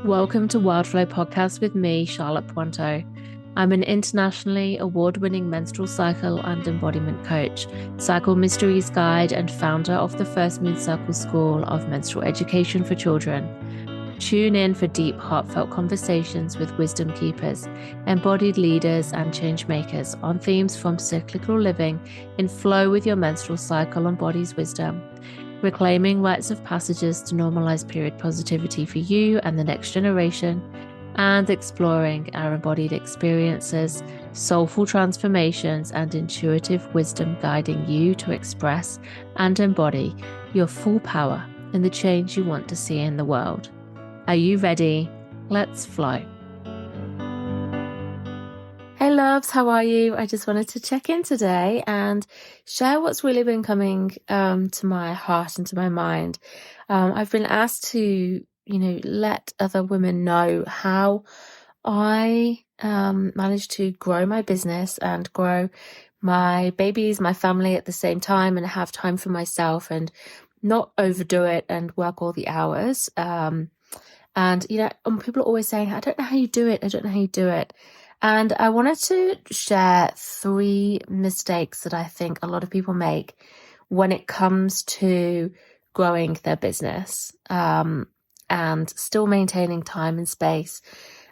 Welcome to Wildflow Podcast with me, Charlotte Puanto. I'm an internationally award-winning menstrual cycle and embodiment coach, cycle mysteries guide, and founder of the First Moon Circle School of Menstrual Education for Children. Tune in for deep, heartfelt conversations with wisdom keepers, embodied leaders, and change makers on themes from cyclical living in flow with your menstrual cycle and body's wisdom, reclaiming rites of passages to normalize period positivity for you and the next generation, and exploring our embodied experiences, soulful transformations, and intuitive wisdom guiding you to express and embody your full power and the change you want to see in the world. Are you ready? Let's flow. Hey loves, how are you? I just wanted to check in today and share what's really been coming to my heart and to my mind. I've been asked to, let other women know how I managed to grow my business and grow my babies, my family at the same time, and have time for myself and not overdo it and work all the hours. And people are always saying, I don't know how you do it. I don't know how you do it. And I wanted to share 3 mistakes that I think a lot of people make when it comes to growing their business, and still maintaining time and space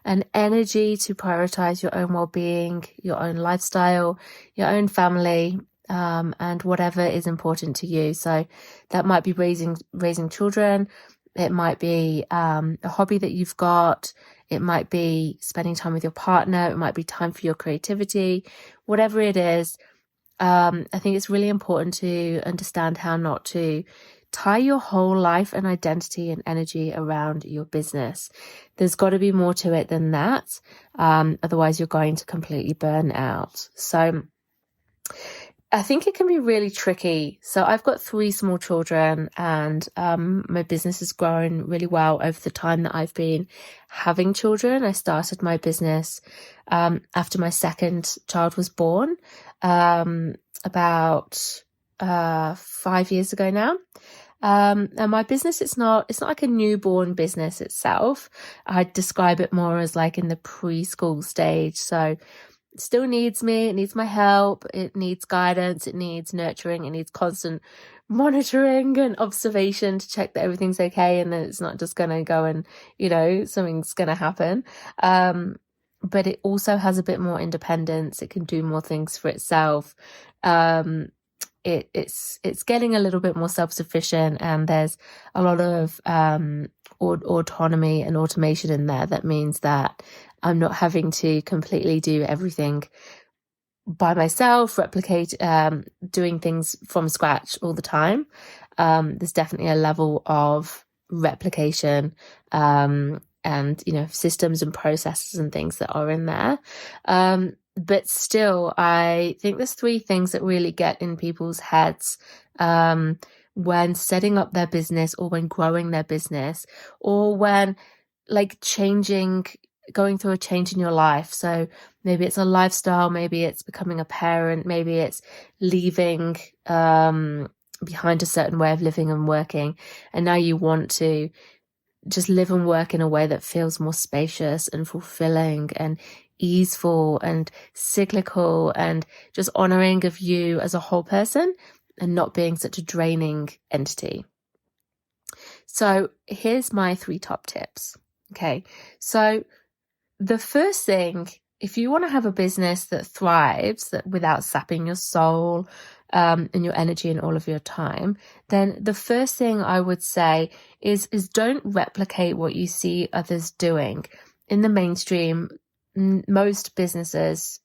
and energy to prioritize your own well-being, your own lifestyle, your own family, and whatever is important to you. So that might be raising children. It might be a hobby that you've got. It might be spending time with your partner. It might be time for your creativity. Whatever it is, I think it's really important to understand how not to tie your whole life and identity and energy around your business. There's got to be more to it than that. Otherwise, you're going to completely burn out. So I think it can be really tricky. So I've got 3 small children, and my business has grown really well over the time that I've been having children. I started my business after my second child was born, about 5 years ago now. And my business, it's not like a newborn business itself. I'd describe it more as like in the preschool stage. So it still needs me, it needs my help, it needs guidance, it needs nurturing, it needs constant monitoring and observation to check that everything's okay, and that it's not just going to go and, something's going to happen. But it also has a bit more independence. It can do more things for itself. It's getting a little bit more self-sufficient, and there's a lot of autonomy and automation in there. That means that I'm not having to completely do everything by myself, replicate doing things from scratch all the time. There's definitely a level of replication and systems and processes and things that are in there. But still, I think there's 3 things that really get in people's heads when setting up their business, or when growing their business, or when going through a change in your life. So maybe it's a lifestyle, maybe it's becoming a parent, maybe it's leaving behind a certain way of living and working, and now you want to just live and work in a way that feels more spacious and fulfilling and easeful and cyclical, and just honoring of you as a whole person and not being such a draining entity. So here's my 3 top tips. Okay, so the first thing, if you want to have a business that thrives, that without sapping your soul and your energy and all of your time, then the first thing I would say is don't replicate what you see others doing. In the mainstream, most businesses,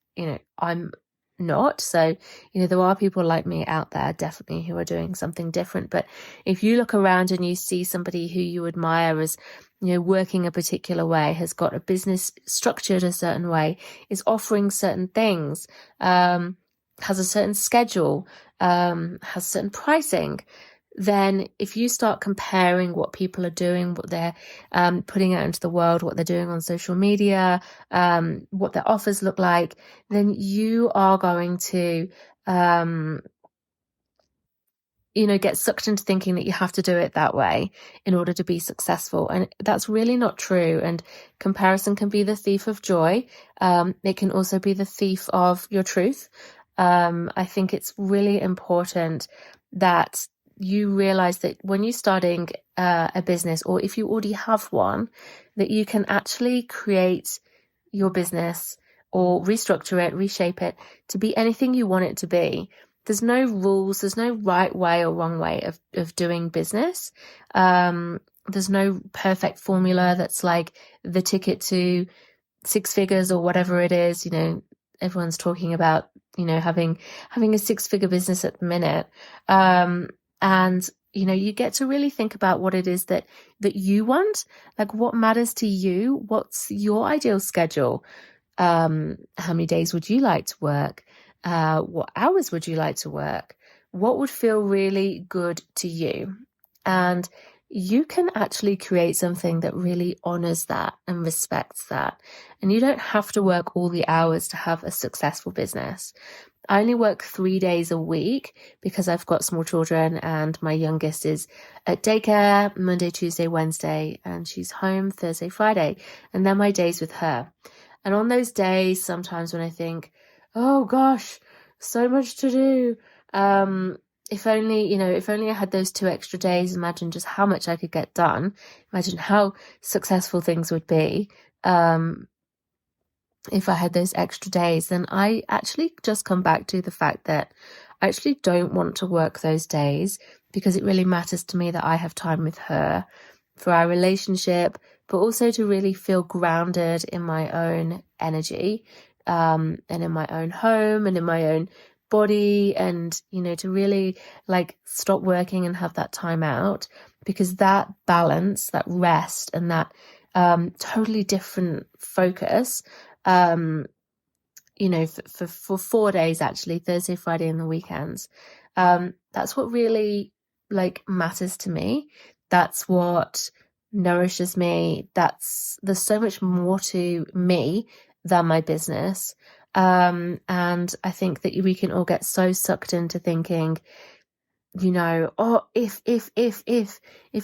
I'm not. So, there are people like me out there definitely who are doing something different. But if you look around and you see somebody who you admire as, working a particular way, has got a business structured a certain way, is offering certain things, has a certain schedule, has certain pricing, then if you start comparing what people are doing, what they're putting out into the world, what they're doing on social media, what their offers look like, then you are going to get sucked into thinking that you have to do it that way in order to be successful. And that's really not true. And comparison can be the thief of joy. It can also be the thief of your truth. I think it's really important that you realize that when you're starting a business, or if you already have one, that you can actually create your business or restructure it, reshape it to be anything you want it to be. There's no rules. There's no right way or wrong way of doing business. There's no perfect formula that's like the ticket to 6 figures or whatever it is. Everyone's talking about, having a 6-figure business at the minute. And, you get to really think about what it is that you want, like what matters to you. What's your ideal schedule? How many days would you like to work? What hours would you like to work? What would feel really good to you? And you can actually create something that really honors that and respects that. And you don't have to work all the hours to have a successful business. I only work 3 days a week because I've got small children, and my youngest is at daycare Monday, Tuesday, Wednesday, and she's home Thursday, Friday. And they're my days with her. And on those days, sometimes when I think, oh gosh, so much to do. If only I had those 2 extra days, imagine just how much I could get done. Imagine how successful things would be. If I had those extra days, then I actually just come back to the fact that I actually don't want to work those days, because it really matters to me that I have time with her for our relationship, but also to really feel grounded in my own energy, and in my own home and in my own body, and, to really stop working and have that time out, because that balance, that rest, and that totally different focus, for 4 days, actually, Thursday, Friday, and the weekends. That's what really matters to me. That's what nourishes me. There's so much more to me than my business. And I think that we can all get so sucked into thinking, if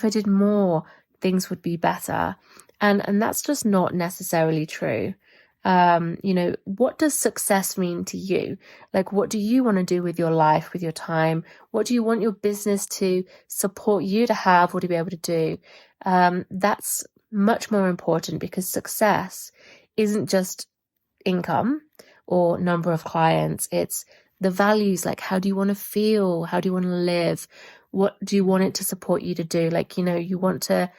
I did more, things would be better. And that's just not necessarily true. What does success mean to you? What do you want to do with your life, with your time? What do you want your business to support you to have or to be able to do? That's much more important, because success isn't just income or number of clients. It's the values, how do you want to feel? How do you want to live? What do you want it to support you to do? You want to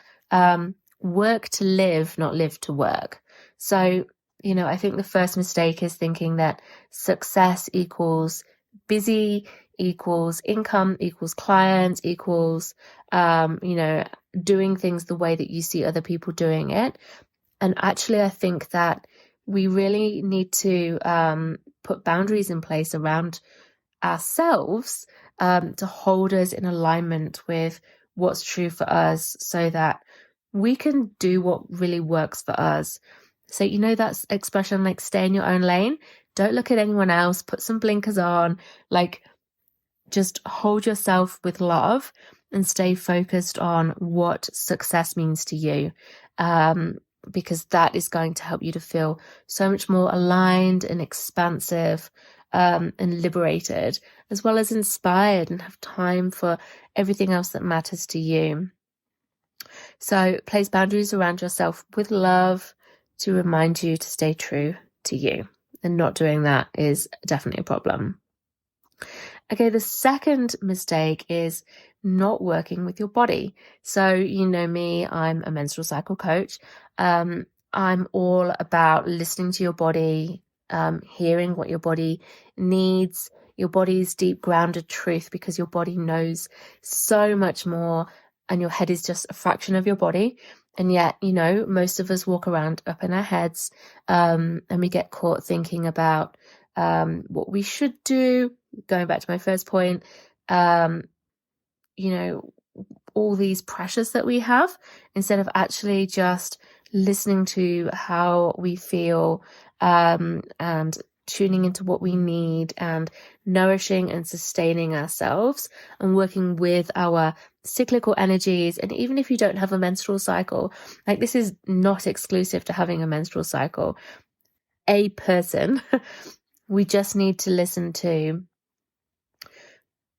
work to live, not live to work. So, I think the first mistake is thinking that success equals busy, equals income, equals clients, equals, doing things the way that you see other people doing it. And actually, I think that we really need to put boundaries in place around ourselves to hold us in alignment with what's true for us, so that we can do what really works for us. So, that expression, stay in your own lane. Don't look at anyone else. Put some blinkers on. Just hold yourself with love and stay focused on what success means to you. Because that is going to help you to feel so much more aligned and expansive, and liberated, as well as inspired, and have time for everything else that matters to you. So place boundaries around yourself with love to remind you to stay true to you. And not doing that is definitely a problem. Okay, the second mistake is not working with your body. So, me, I'm a menstrual cycle coach. I'm all about listening to your body, hearing what your body needs, your body's deep grounded truth, because your body knows so much more, and your head is just a fraction of your body. And yet, most of us walk around up in our heads, and we get caught thinking about what we should do. Going back to my first point, all these pressures that we have, instead of actually just listening to how we feel, and tuning into what we need and nourishing and sustaining ourselves and working with our cyclical energies. And even if you don't have a menstrual cycle, like, this is not exclusive to having a menstrual cycle, a person, we just need to listen to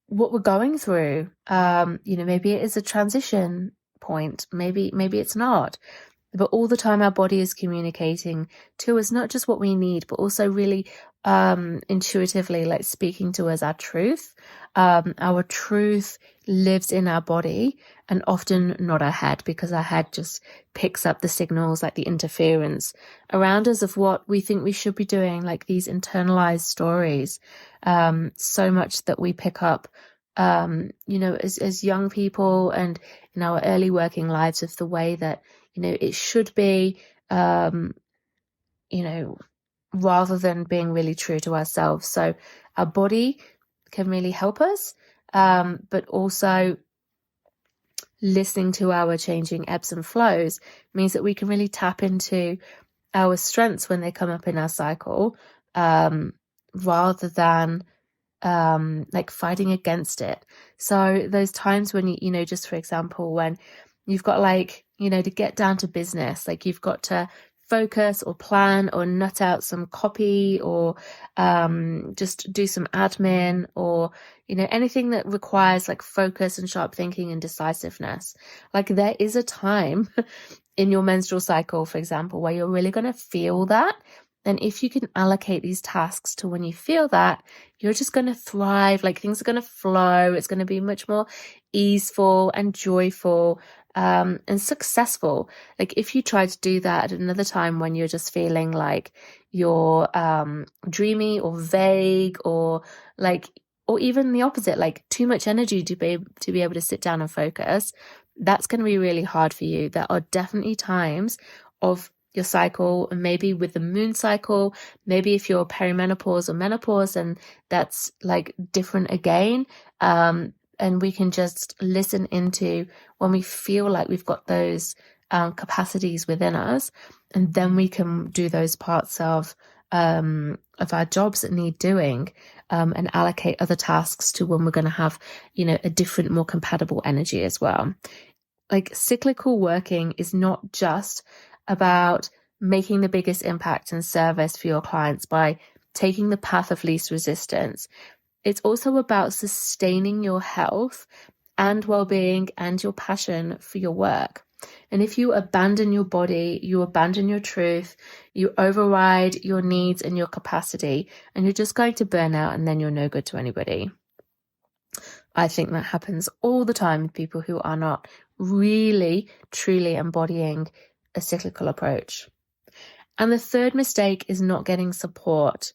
what we're going through. Maybe it is a transition point, maybe it's not. But all the time our body is communicating to us not just what we need, but also really intuitively, like, speaking to us our truth. Our truth lives in our body and often not our head, because our head just picks up the signals, like the interference around us of what we think we should be doing, like these internalized stories, so much that we pick up as young people and in our early working lives, of the way that it should be, rather than being really true to ourselves. So our body can really help us, but also listening to our changing ebbs and flows means that we can really tap into our strengths when they come up in our cycle, rather than like fighting against it. So those times when just for example, when you've got to get down to business, like you've got to focus or plan or nut out some copy or just do some admin or anything that requires like focus and sharp thinking and decisiveness. Like, there is a time in your menstrual cycle, for example, where you're really going to feel that. And if you can allocate these tasks to when you feel that, you're just going to thrive. Like, things are going to flow. It's going to be much more easeful and joyful, and successful. Like, if you try to do that at another time when you're just feeling like you're dreamy or vague, or even the opposite, like too much energy to be able to sit down and focus, that's going to be really hard for you. There are definitely times of your cycle, and maybe with the moon cycle, maybe if you're perimenopause or menopause, and that's like different again. And we can just listen into when we feel like we've got those capacities within us, and then we can do those parts of our jobs that need doing, and allocate other tasks to when we're going to have, a different, more compatible energy as well. Like, cyclical working is not just about making the biggest impact and service for your clients by taking the path of least resistance. It's also about sustaining your health and well-being and your passion for your work. And if you abandon your body, you abandon your truth, you override your needs and your capacity, and you're just going to burn out, and then you're no good to anybody. I think that happens all the time with people who are not really, truly embodying a cyclical approach. And the third mistake is not getting support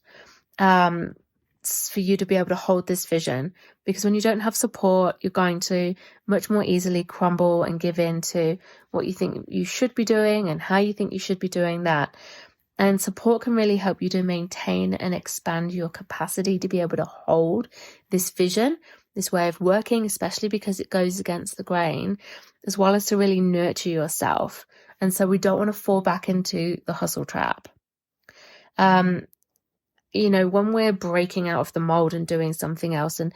for you to be able to hold this vision, because when you don't have support, you're going to much more easily crumble and give in to what you think you should be doing and how you think you should be doing that. And support can really help you to maintain and expand your capacity to be able to hold this vision, this way of working, especially because it goes against the grain, as well as to really nurture yourself. And so we don't want to fall back into the hustle trap. When we're breaking out of the mold and doing something else and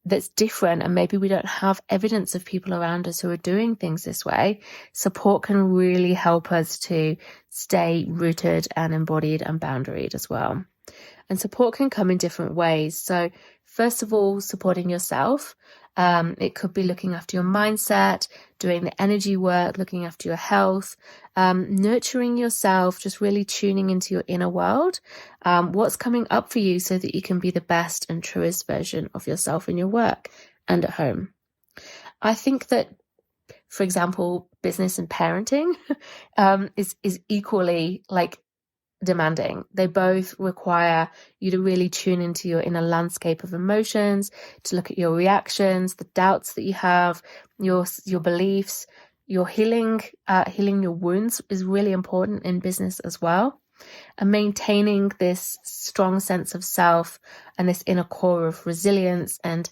that's different, and maybe we don't have evidence of people around us who are doing things this way, support can really help us to stay rooted and embodied and boundaried as well. And support can come in different ways. So first of all, supporting yourself. It could be looking after your mindset, doing the energy work, looking after your health, nurturing yourself, just really tuning into your inner world, what's coming up for you so that you can be the best and truest version of yourself in your work and at home. I think that, for example, business and parenting is equally demanding. They both require you to really tune into your inner landscape of emotions, to look at your reactions, the doubts that you have, your beliefs, your healing your wounds is really important in business as well. And maintaining this strong sense of self and this inner core of resilience and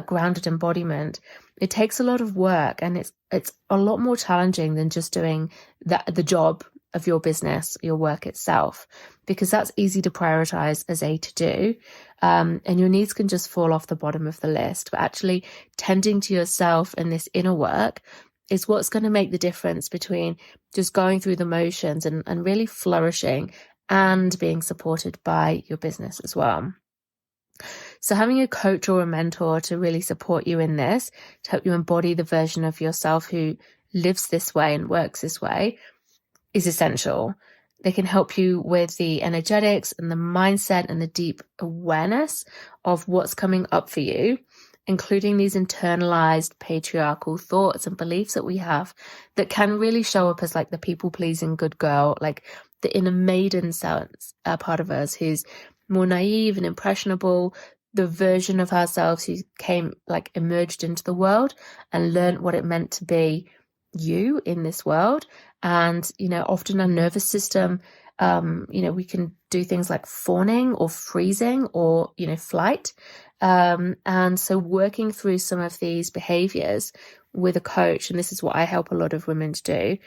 grounded embodiment, it takes a lot of work, and it's a lot more challenging than just doing the job of your business, your work itself, because that's easy to prioritize as a to do. And your needs can just fall off the bottom of the list. But actually tending to yourself and this inner work is what's going to make the difference between just going through the motions and really flourishing and being supported by your business as well. So having a coach or a mentor to really support you in this, to help you embody the version of yourself who lives this way and works this way, is essential. They can help you with the energetics and the mindset and the deep awareness of what's coming up for you, including these internalized patriarchal thoughts and beliefs that we have that can really show up as like the people-pleasing good girl, like the inner maiden part of us who's more naive and impressionable, the version of ourselves who emerged into the world and learned what it meant to be you in this world. And, often our nervous system, we can do things like fawning or freezing or, flight. And so working through some of these behaviors with a coach, and this is what I help a lot of women to do,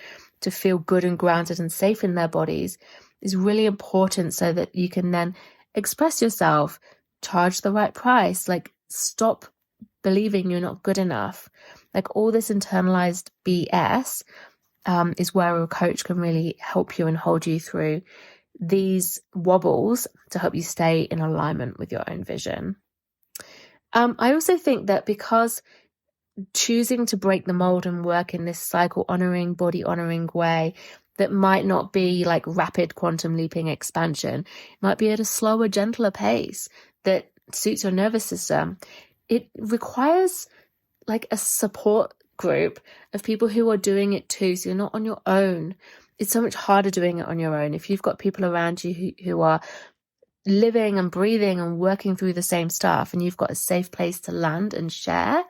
to feel good and grounded and safe in their bodies, is really important so that you can then express yourself, charge the right price, stop believing you're not good enough. All this internalized BS is where a coach can really help you and hold you through these wobbles to help you stay in alignment with your own vision. I also think that because choosing to break the mold and work in this cycle honoring, body honoring way that might not be like rapid quantum leaping expansion, it might be at a slower, gentler pace that suits your nervous system. It requires a support group of people who are doing it too, so you're not on your own. It's so much harder doing it on your own. If you've got people around you who are living and breathing and working through the same stuff, and you've got a safe place to land and share,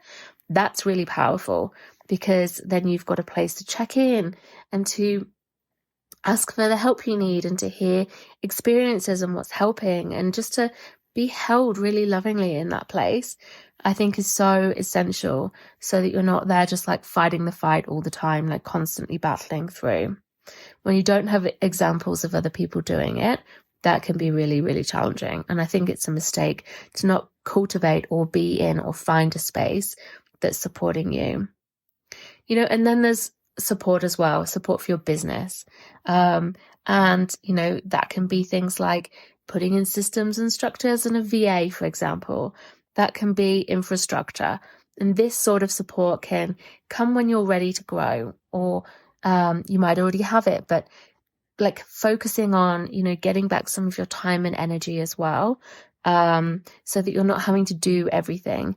that's really powerful, because then you've got a place to check in and to ask for the help you need and to hear experiences and what's helping, and just to be held really lovingly in that place, I think is so essential, so that you're not there just fighting the fight all the time, constantly battling through. When you don't have examples of other people doing it, that can be really, really challenging. And I think it's a mistake to not cultivate or be in or find a space that's supporting you. And then there's support as well, support for your business. And, that can be things like putting in systems and structures and a VA, for example. That can be infrastructure. And this sort of support can come when you're ready to grow, or you might already have it, but focusing on, getting back some of your time and energy as well, so that you're not having to do everything,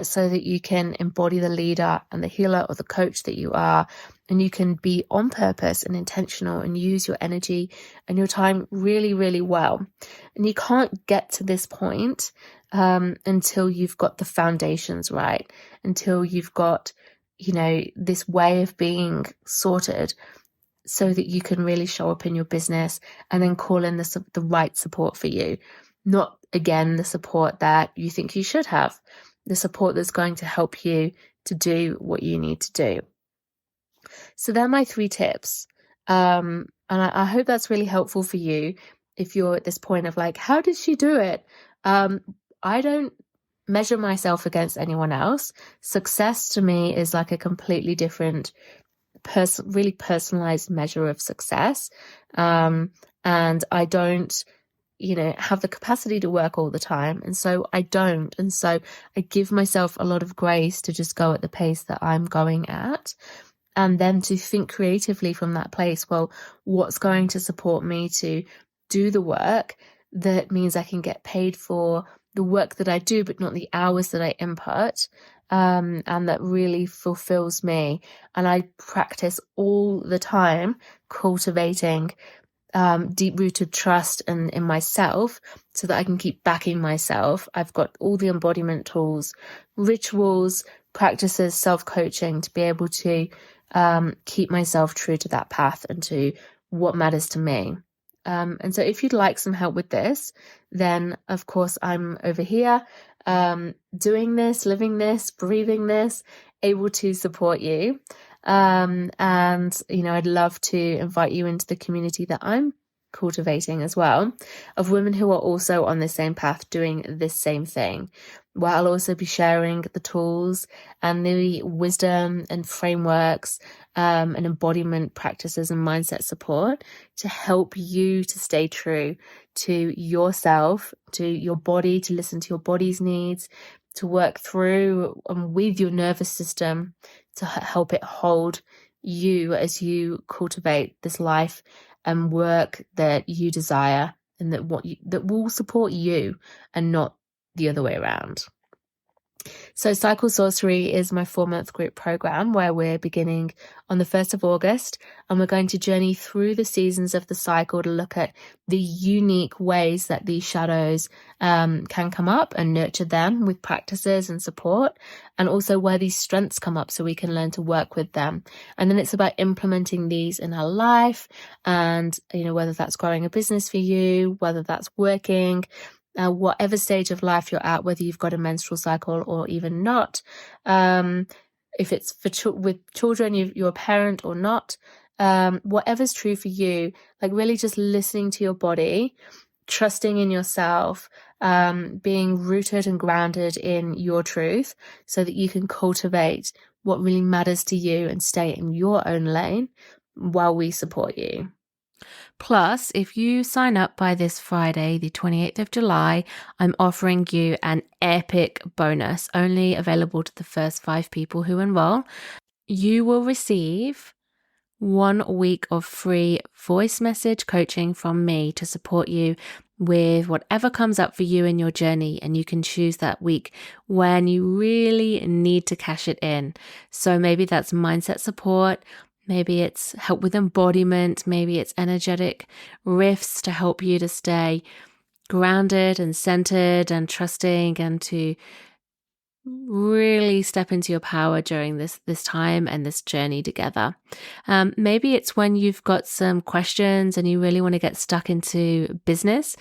so that you can embody the leader and the healer or the coach that you are, and you can be on purpose and intentional and use your energy and your time really, really well. And you can't get to this point until you've got the foundations right, until you've got, this way of being sorted, so that you can really show up in your business and then call in the right support for you. Not, again, the support that you think you should have, the support that's going to help you to do what you need to do. So they're my 3 tips. And I hope that's really helpful for you if you're at this point of how did she do it? I don't measure myself against anyone else. Success to me is a completely different really personalized measure of success. And I don't, have the capacity to work all the time. And so I don't. And so I give myself a lot of grace to just go at the pace that I'm going at. And then to think creatively from that place, well, what's going to support me to do the work that means I can get paid for the work that I do, but not the hours that I input, and that really fulfills me. And I practice all the time cultivating deep-rooted trust in myself, so that I can keep backing myself. I've got all the embodiment tools, rituals, practices, self-coaching to be able to keep myself true to that path and to what matters to me. And so if you'd like some help with this, then of course I'm over here doing this, living this, breathing this, able to support you. And, I'd love to invite you into the community that I'm cultivating as well, of women who are also on the same path doing this same thing, where I'll also be sharing the tools and the wisdom and frameworks and embodiment practices and mindset support to help you to stay true to yourself, to your body, to listen to your body's needs, to work through and with your nervous system to help it hold you as you cultivate this life and work that you desire and that will support you and not the other way around. So Cycle Sorcery is my 4-month group program where we're beginning on the 1st of August, and we're going to journey through the seasons of the cycle to look at the unique ways that these shadows can come up and nurture them with practices and support, and also where these strengths come up so we can learn to work with them. And then it's about implementing these in our life, and whether that's growing a business for you, whether that's working, whatever stage of life you're at, whether you've got a menstrual cycle or even not, if it's with children, you're a parent or not, whatever's true for you, like really just listening to your body, trusting in yourself, being rooted and grounded in your truth so that you can cultivate what really matters to you and stay in your own lane while we support you. Plus, if you sign up by this Friday, the 28th of July, I'm offering you an epic bonus, only available to the first 5 people who enroll. You will receive 1 week of free voice message coaching from me to support you with whatever comes up for you in your journey, and you can choose that week when you really need to cash it in. So maybe that's mindset support, maybe it's help with embodiment, maybe it's energetic riffs to help you to stay grounded and centered and trusting and to really step into your power during this time and this journey together. Maybe it's when you've got some questions and you really want to get stuck into business,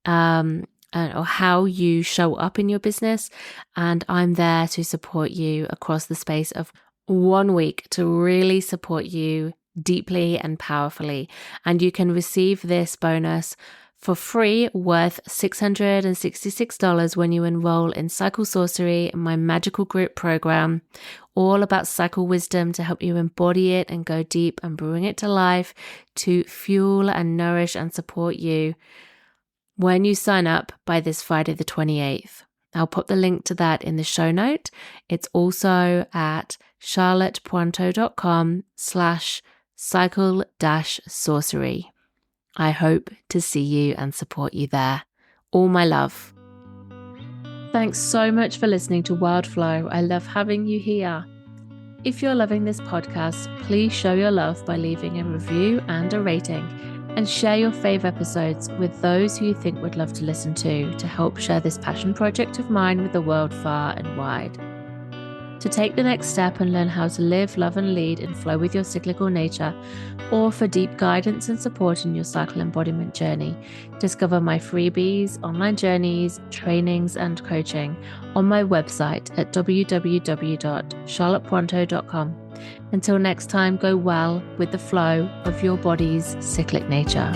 or how you show up in your business. And I'm there to support you across the space of 1 week to really support you deeply and powerfully. And you can receive this bonus for free, worth $666 when you enroll in Cycle Sorcery, my magical group program, all about cycle wisdom to help you embody it and go deep and bring it to life to fuel and nourish and support you when you sign up by this Friday the 28th. I'll put the link to that in the show note. It's also at charlottepointo.com/cycle-sorcery. I hope to see you and support you there. All my love. Thanks so much for listening to Wildflow. I love having you here. If you're loving this podcast, please show your love by leaving a review and a rating, and share your fave episodes with those who you think would love to listen to help share this passion project of mine with the world far and wide. To take the next step and learn how to live, love and lead in flow with your cyclical nature, or for deep guidance and support in your cycle embodiment journey, discover my freebies, online journeys, trainings and coaching on my website at www.charlottepointo.com. Until next time, go well with the flow of your body's cyclic nature.